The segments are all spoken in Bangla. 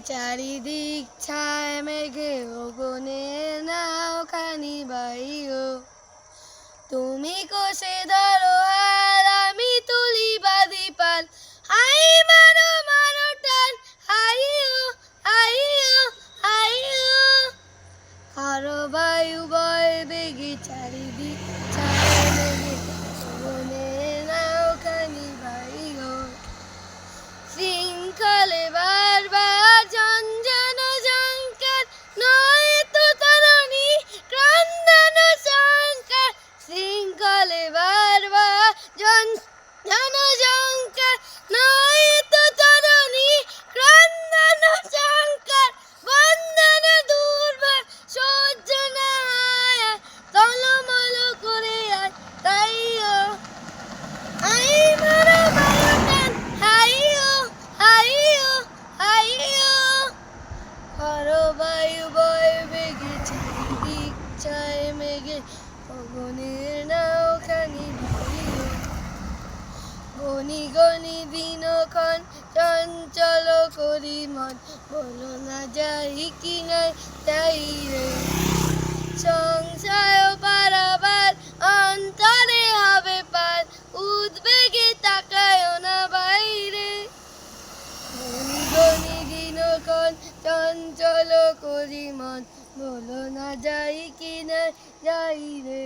চারিদিক ছায় মেঘে গগনের নাওখানি বাইও। তুমি কোষে ধরো হাল, আমি তুলি বাঁধি পাল। হাই মারো মারো টান, হাইও হাইও হাইও। আরো বায়ু বয় বেগে চারিদিক ছায় মেঘে গগনের নাওখানি বাইও। শৃঙ্খলে বারবার ঝঞ্ঝন ঝঙ্কার, নয় তো তরণী ক্রন্দন সংকার। শৃঙ্খলে বারবার ঝঞ্ঝন ঝঙ্কার, নয় তো তরণী ক্রন্দন সংকার। বন্ধন দুর্বার সহ্য না হয়, টলমল করে আয় তাইও। আই মারো মারো টান, হাইও হাইও হাইও। আরো বায়ু বয় বেগে চারিদিক ছায় মেঘে গগনের নাওখানি বাইও। গনি গনি দিনক্ষণ চঞ্চল করি মন, বলো না যাই কি নাই তাই রে। সংশয় পারাবার অন্তরে হবে পার, উদ্বেগে তাকায় না বাইরে। গনি গনি দিনক্ষণ চঞ্চল করি মন, বলো না যাই কি না যাই রে।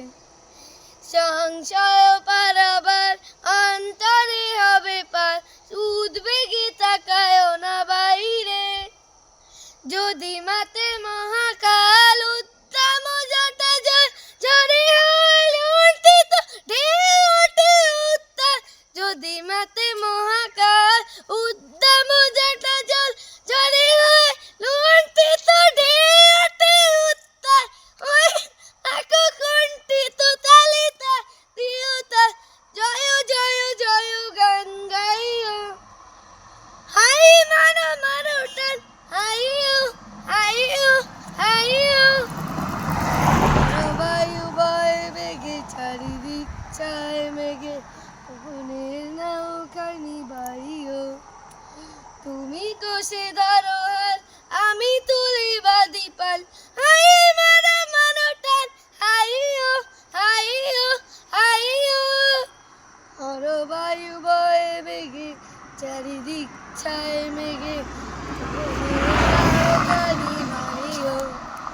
সংশয় পারাবার অন্তরে হবে পার, উদ্বেগে তাকায় না বাইরে। যদি মাতে মহাকাল উত্তম জটা জল, ঝরে হয় লুণ্ঠিত ঢেউ ওঠে উত্তাল। যদি মাতে মহাকাল উদ্দাম জটা জল, ঝরে হয় লুণ্ঠিত ঢেউ ওঠে উত্তাল। ওই দেখো কুণ্ঠিত তালে তাল দিও তাল, জয় জয় জয় গান গাইও। হাই মারো মারো টান, হাইও হাইও হাইও। আরো বায়ু বয় বেগে চারিদিক ছায় মেঘে গগনের নাওখানি বাইও। তুমি কোষে ধরো হাল, আমি তুলি বাঁধি পাল। হাই মারো মারো টান, হাইও হাইও হাইও। আরো বায়ু বয় বেগে চারিদিক ছায় মেঘে গগনের